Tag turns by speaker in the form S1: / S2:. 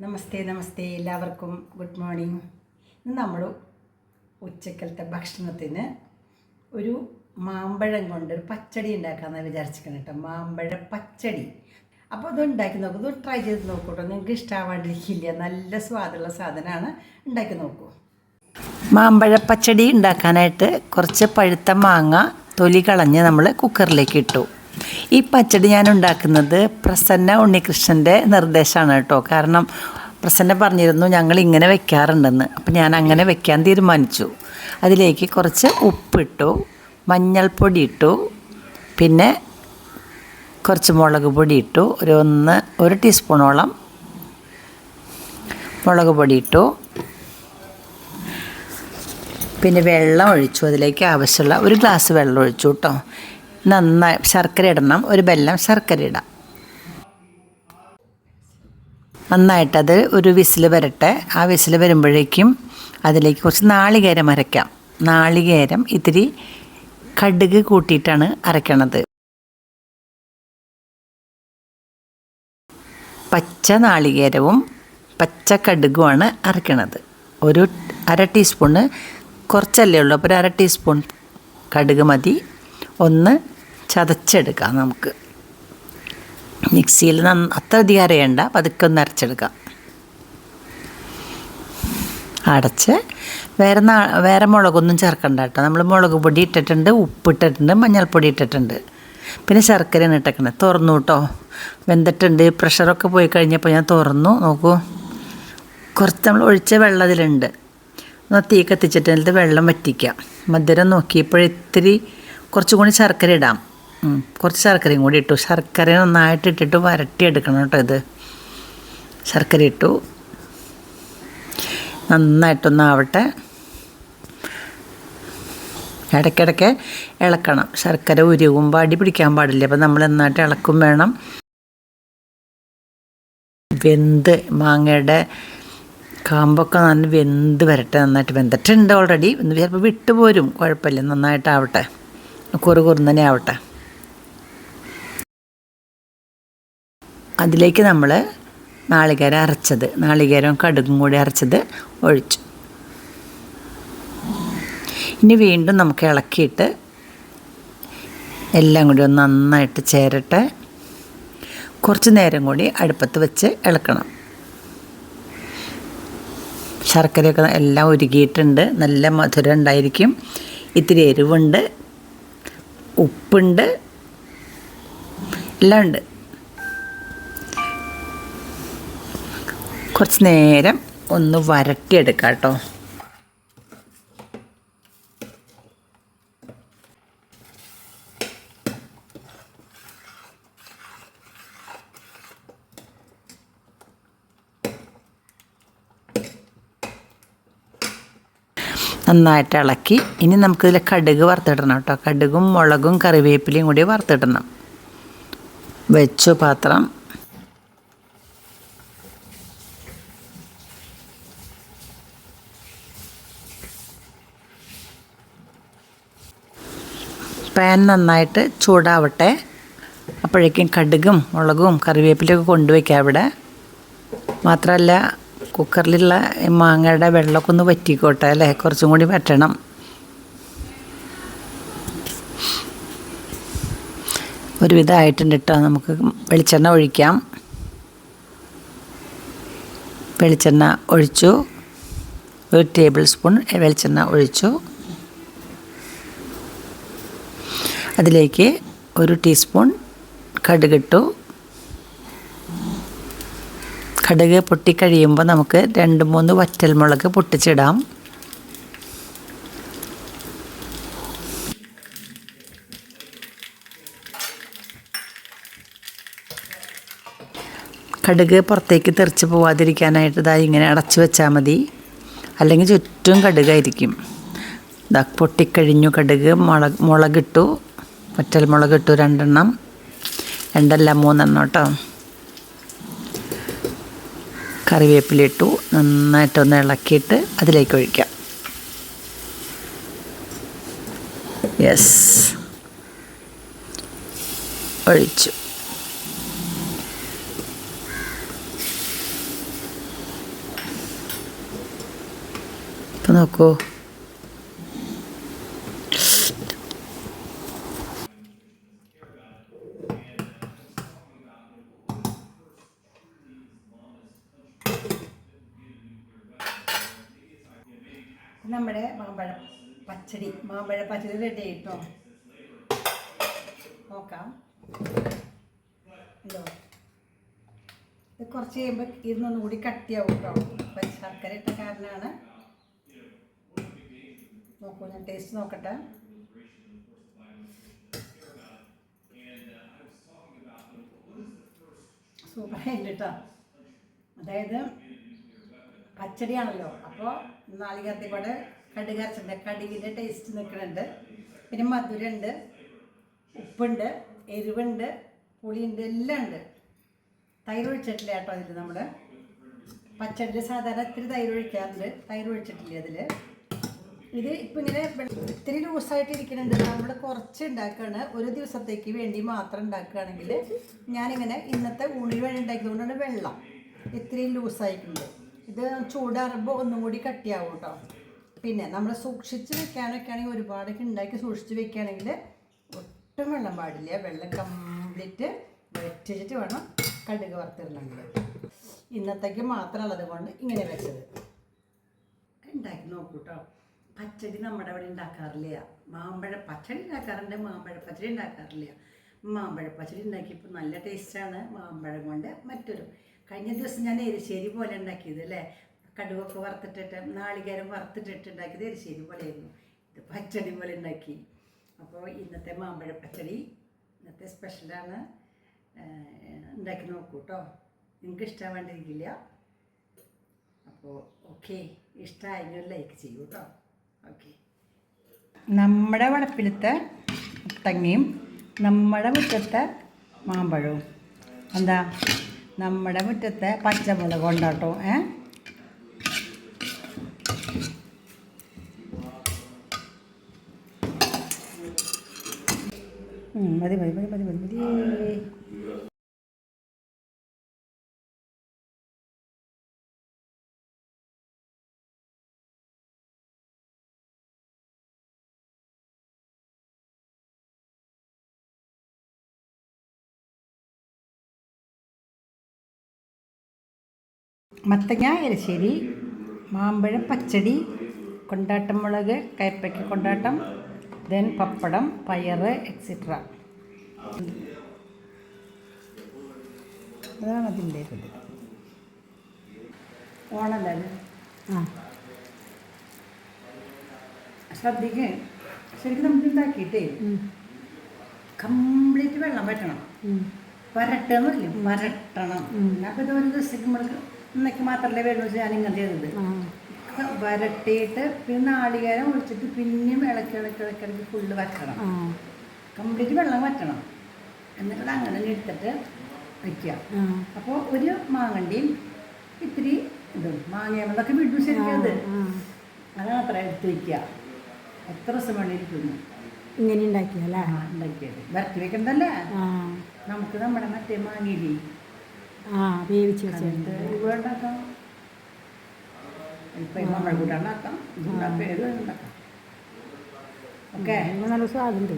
S1: നമസ്തേ നമസ്തേ എല്ലാവർക്കും good morning. ഇന്ന് നമ്മൾ ഉച്ചക്കലത്തെ ഭക്ഷണത്തിന് ഒരു മാമ്പഴം കൊണ്ടൊരു പച്ചടി ഉണ്ടാക്കാമെന്ന് വിചാരിച്ചിരിക്കണം കേട്ടോ. മാമ്പഴ പച്ചടി. അപ്പോൾ അത് ഉണ്ടാക്കി നോക്കൂ, ഇത് ട്രൈ ചെയ്ത് നോക്കൂ കേട്ടോ. നിങ്ങൾക്ക് ഇഷ്ടമാവാണ്ടിരിക്കില്ല, നല്ല സ്വാദുള്ള സാധനമാണ്. ഉണ്ടാക്കി നോക്കൂ. മാമ്പഴ പച്ചടി ഉണ്ടാക്കാനായിട്ട് കുറച്ച് പഴുത്ത മാങ്ങ തൊലി കളഞ്ഞ് നമ്മൾ കുക്കറിലേക്ക് ഇട്ടു. ഈ പച്ചടി ഞാൻ ഉണ്ടാക്കുന്നത് പ്രസന്ന ഉണ്ണികൃഷ്ണൻ്റെ നിർദ്ദേശമാണ് കേട്ടോ. കാരണം പ്രസന്ന പറഞ്ഞിരുന്നു ഞങ്ങൾ ഇങ്ങനെ വെക്കാറുണ്ടെന്ന്. അപ്പം ഞാൻ അങ്ങനെ വെക്കാൻ തീരുമാനിച്ചു. അതിലേക്ക് കുറച്ച് ഉപ്പിട്ടു, മഞ്ഞൾപ്പൊടി ഇട്ടു, പിന്നെ കുറച്ച് മുളക് പൊടി ഇട്ടു, ഒരു ടീസ്പൂണോളം മുളക് പൊടി ഇട്ടു, പിന്നെ വെള്ളം ഒഴിച്ചു. അതിലേക്ക് ആവശ്യമുള്ള ഒരു ഗ്ലാസ് വെള്ളം ഒഴിച്ചു കേട്ടോ. നന്നായി ശർക്കര ഇടണം, ഒരു ബെല്ലം ശർക്കര ഇടാം. നന്നായിട്ടത് ഒരു വിസിൽ വരട്ടെ. ആ വിസിൽ വരുമ്പോഴേക്കും അതിലേക്ക് കുറച്ച് നാളികേരം അരയ്ക്കാം. നാളികേരം ഇത്തിരി കടുക് കൂട്ടിയിട്ടാണ് അരയ്ക്കണത്. പച്ച നാളികേരവും പച്ച കടുകുമാണ് അരയ്ക്കണത്. ഒരു അര ടീസ്പൂണ്, കുറച്ചല്ലേ ഉള്ളൂ, അപ്പോൾ ഒരു അര ടീസ്പൂൺ കടുക് മതി. ഒന്ന് ചതച്ചെടുക്കാം. നമുക്ക് മിക്സിയിൽ അത്ര അധികം അരയണ്ട, പതുക്കെ ഒന്ന് അരച്ചെടുക്കാം. അടച്ച് വേറെ മുളകൊന്നും ചേർക്കണ്ട കേട്ടോ. നമ്മൾ മുളക് പൊടി ഇട്ടിട്ടുണ്ട്, ഉപ്പിട്ടിട്ടുണ്ട്, മഞ്ഞൾപ്പൊടി ഇട്ടിട്ടുണ്ട്, പിന്നെ ശർക്കരയാണ് ഇട്ടേക്കണത്. തുറന്നു കേട്ടോ, വെന്തിട്ടുണ്ട്. പ്രഷറൊക്കെ പോയി കഴിഞ്ഞപ്പോൾ ഞാൻ തുറന്നു. നോക്കൂ, കുറച്ച് നമ്മൾ ഒഴിച്ച വെള്ളം അതിലുണ്ട്. തീ കത്തിച്ചിട്ട് അതിൽ വെള്ളം വറ്റിക്കാം. മധുരം നോക്കിയപ്പോഴിത്തിരി കുറച്ചും കൂടി ശർക്കര ഇടാം. കുറച്ച് ശർക്കരയും കൂടി ഇട്ടു. ശർക്കര നന്നായിട്ട് ഇട്ടിട്ട് വരട്ടിയെടുക്കണം കേട്ടോ. ഇത് ശർക്കര ഇട്ടു, നന്നായിട്ടൊന്നാവട്ടെ. ഇടയ്ക്കിടയ്ക്ക് ഇളക്കണം. ശർക്കര ഉരുകുമ്പോൾ അടി പിടിക്കാൻ പാടില്ല. അപ്പോൾ നമ്മൾ നന്നായിട്ട് ഇളക്കും വേണം. മാങ്ങയുടെ കാമ്പൊക്കെ നല്ല വെന്ത് വരട്ടെ. നന്നായിട്ട് വെന്തിട്ടുണ്ട് ഓൾറെഡി. ചിലപ്പോൾ വിട്ടുപോരും, കുഴപ്പമില്ല. നന്നായിട്ടാവട്ടെ, കുറുകുറുന്നനെ ആവട്ടെ. അതിലേക്ക് നമ്മൾ നാളികേരം അരച്ചത്, നാളികേരവും കടുകും കൂടി അരച്ചത് ഒഴിച്ചു. ഇനി വീണ്ടും നമുക്ക് ഇളക്കിയിട്ട് എല്ലാം കൂടി ഒന്ന് നന്നായിട്ട് ചേരട്ടെ. കുറച്ച് നേരം കൂടി അടുപ്പത്ത് വെച്ച് ഇളക്കണം. ശർക്കരയൊക്കെ എല്ലാം ഉരുകിയിട്ടുണ്ട്. നല്ല മധുരം ഉണ്ടായിരിക്കും. ഇത്തിരി എരിവുണ്ട്, ഉപ്പുണ്ട്, എല്ലാം ഉണ്ട്. കുറച്ച് നേരം ഒന്ന് വരട്ടിയെടുക്കാം കേട്ടോ. നന്നായിട്ട് ഇളക്കി. ഇനി നമുക്കിതിൽ കടുക് വറുത്തിടണം കേട്ടോ. കടുകും മുളകും കറിവേപ്പിലയും കൂടി വറുത്തിടണം. വെച്ചു പാത്രം. പാൻ നന്നായിട്ട് ചൂടാവട്ടെ. അപ്പോഴേക്കും കടുകും മുളകും കറിവേപ്പിലയൊക്കെ കൊണ്ടുവയ്ക്കാം ഇവിടെ. മാത്രമല്ല കുക്കറിലുള്ള മാങ്ങയുടെ വെള്ളമൊക്കെ ഒന്ന് വറ്റിക്കോട്ടെ അല്ലേ, കുറച്ചും കൂടി വറ്റണം. ഒരുവിധമായിട്ടുണ്ട് കേട്ടോ. നമുക്ക് വെളിച്ചെണ്ണ ഒഴിക്കാം. വെളിച്ചെണ്ണ ഒഴിച്ചു. ഒരു ടേബിൾ സ്പൂൺ വെളിച്ചെണ്ണ ഒഴിച്ചു. അതിലേക്ക് ഒരു ടീസ്പൂൺ കടുകിട്ടു. കടുക് പൊട്ടിക്കഴിയുമ്പോൾ നമുക്ക് 2-3 വറ്റൽമുളക് പൊട്ടിച്ചിടാം. കടുക് പുറത്തേക്ക് തെറിച്ച് പോവാതിരിക്കാനായിട്ട് ഇതാ ഇങ്ങനെ അടച്ചു വെച്ചാൽ മതി, അല്ലെങ്കിൽ ചുറ്റും കടുകായിരിക്കും. ഇതാ പൊട്ടിക്കഴിഞ്ഞു കടുക്. മുളകിട്ടു, വറ്റൽമുളകിട്ടു 2 എണ്ണം, 2 അല്ല 3 എണ്ണം കേട്ടോ. കറിവേപ്പിലിട്ടു. നന്നായിട്ടൊന്ന് ഇളക്കിയിട്ട് അതിലേക്ക് ഒഴിക്കാം. യെസ്, ഒഴിച്ചു. ഇപ്പം നോക്കൂ. നമ്മുടെ മാമ്പഴ പച്ചടി റെഡി ആയിട്ടോ. നോക്കാം. എന്തോ ഇത് കുറച്ച് കഴിയുമ്പോൾ ഇരുന്നൊന്നും കൂടി കട്ടിയാവും കേട്ടോ. അപ്പം ശർക്കര ഇട്ട കാരണമാണ്. നോക്കൂ, ഞാൻ ടേസ്റ്റ് നോക്കട്ടെ. സൂപ്പറായിട്ട് കേട്ടോ. അതായത് പച്ചടിയാണല്ലോ, അപ്പോൾ നാളികേരത്തിൽ കൂടെ കടുക് അരച്ചിട്ടുണ്ട്. കടുകിൻ്റെ ടേസ്റ്റ് നിൽക്കുന്നുണ്ട്. പിന്നെ മധുരമുണ്ട്, ഉപ്പുണ്ട്, എരിവുണ്ട്, പുളിയുണ്ട്, എല്ലാം ഉണ്ട്. തൈര് ഒഴിച്ചിട്ടില്ല കേട്ടോ അതിൽ. നമ്മൾ പച്ചടിയിൽ സാധാരണ ഇത്തിരി തൈര് ഒഴിക്കാറുണ്ട്, തൈര് ഒഴിച്ചിട്ടില്ല അതിൽ. ഇത് ഇപ്പം ഇങ്ങനെ ഇത്തിരി ലൂസായിട്ട് ഇരിക്കുന്നുണ്ട്. നമ്മൾ കുറച്ച് ഉണ്ടാക്കുകയാണ്, ഒരു ദിവസത്തേക്ക് വേണ്ടി മാത്രം ഉണ്ടാക്കുകയാണെങ്കിൽ. ഞാനിങ്ങനെ ഇന്നത്തെ ഊണിന് വേണ്ടി ഉണ്ടാക്കിയതുകൊണ്ടാണ് വെള്ളം ഇത്രയും ലൂസായിട്ടുണ്ട്. ഇത് ചൂടാറുമ്പോൾ ഒന്നും കൂടി കട്ടിയാവും കേട്ടോ. പിന്നെ നമ്മൾ സൂക്ഷിച്ച് വെക്കാനൊക്കെയാണെങ്കിൽ ഒരുപാടൊക്കെ ഉണ്ടാക്കി സൂക്ഷിച്ച് വെക്കുകയാണെങ്കിൽ ഒട്ടും വെള്ളം പാടില്ല. വെള്ളം കംപ്ലീറ്റ് വെച്ചിട്ട് വേണം കടുക് വറുത്തിടണമെങ്കിൽ. ഇന്നത്തേക്ക് മാത്രമുള്ളത് കൊണ്ട് ഇങ്ങനെ വെച്ചത്. ഉണ്ടാക്കി നോക്കൂ കേട്ടോ. പച്ചടി നമ്മുടെ അവിടെ ഉണ്ടാക്കാറില്ല. മാമ്പഴ പച്ചടി ഉണ്ടാക്കാറുണ്ട്, മാമ്പഴ പച്ചടി ഉണ്ടാക്കാറില്ല. മാമ്പഴ പച്ചടി ഉണ്ടാക്കിയപ്പോൾ നല്ല ടേസ്റ്റാണ്. മാമ്പഴം കൊണ്ട് മറ്റൊരു കഴിഞ്ഞ ദിവസം ഞാൻ എരിശ്ശേരി പോലെ ഉണ്ടാക്കിയത് അല്ലേ. കടുകൊക്കെ വറുത്തിട്ടിട്ട് നാളികേരം വറുത്തിട്ടിട്ട് ഉണ്ടാക്കിയത് എരിശ്ശേരി പോലെയായിരുന്നു. ഇത് പച്ചടി പോലെ ഉണ്ടാക്കി. അപ്പോൾ ഇന്നത്തെ മാമ്പഴ പച്ചടി ഇന്നത്തെ സ്പെഷ്യലാണ്. ഉണ്ടാക്കി നോക്കൂ കേട്ടോ. നിങ്ങൾക്ക് ഇഷ്ടമാവേണ്ടിയിരിക്കില്ല. അപ്പോൾ ഓക്കെ, ഇഷ്ടമായെങ്കിൽ ലൈക്ക് ചെയ്യൂ കേട്ടോ. ഓക്കെ. നമ്മുടെ വളപ്പിലത്തെ മുത്തങ്ങയും നമ്മുടെ മുറ്റത്തെ മാമ്പഴവും എന്താ നമ്മുടെ മുറ്റത്തെ പച്ചമുളക് കൊണ്ടാട്ടോ. മതി മതി മതി മതി മതി മതി. മത്തങ്ങ എരിശ്ശേരി, മാമ്പഴം പച്ചടി, കൊണ്ടാട്ടം മുളക്, കയ്പ്പയ്ക്ക കൊണ്ടാട്ടം, ദെൻ പപ്പടം, പയറ് എക്സെട്ര. അതാണ് അതിൻ്റെ ഇത്. ഓണല്ലേ. ശ്രദ്ധിക്കുക. ശരിക്കും നമുക്ക് ഉണ്ടാക്കിയിട്ടേ കംപ്ലീറ്റ് വെള്ളം വറ്റണം. വരട്ടെന്നില്ലേ, വരട്ടണം. അപ്പോൾ ഇത് ഒരു ദിവസത്തേക്ക് നമ്മൾക്ക് ഇന്നേക്ക് മാത്രമല്ലേ വേണമെന്ന് വെച്ചാൽ ഞാനിങ്ങനെ ചെയ്തത്. വരട്ടിയിട്ട് പിന്നെ നാളികേരം ഒഴിച്ചിട്ട് പിന്നെയും ഇളക്കി ഫുള്ള് വറ്റണം. കംപ്ലീറ്റ് വെള്ളം വറ്റണം. എന്നിട്ട് അങ്ങനെ എടുത്തിട്ട് വയ്ക്കുക. അപ്പോൾ ഒരു മാങ്ങണ്ടിയും ഇത്തിരി ഇതും മാങ്ങയതൊക്കെ വിട്ടു ശരിക്കത്. അതാണ് അത്ര എടുത്ത് വയ്ക്കുക. എത്ര ദിവസം വേണ്ടിയിരിക്കുന്നു
S2: ഇങ്ങനെ ഉണ്ടാക്കിയല്ലേ.
S1: ഉണ്ടാക്കിയത് വരട്ടി വെക്കണ്ടല്ലേ. നമുക്ക് നമ്മുടെ മറ്റേ മാങ്ങയില്ലേ
S2: വേവിച്ച് വെച്ചിട്ട്
S1: ഉണ്ടാക്കാം. ഇപ്പം നമ്മൾ കൂടെ ഉണ്ടാക്കാം. പേര് ഉണ്ടാക്കാം. ഓക്കെ,
S2: നല്ല സ്വാദുണ്ട്.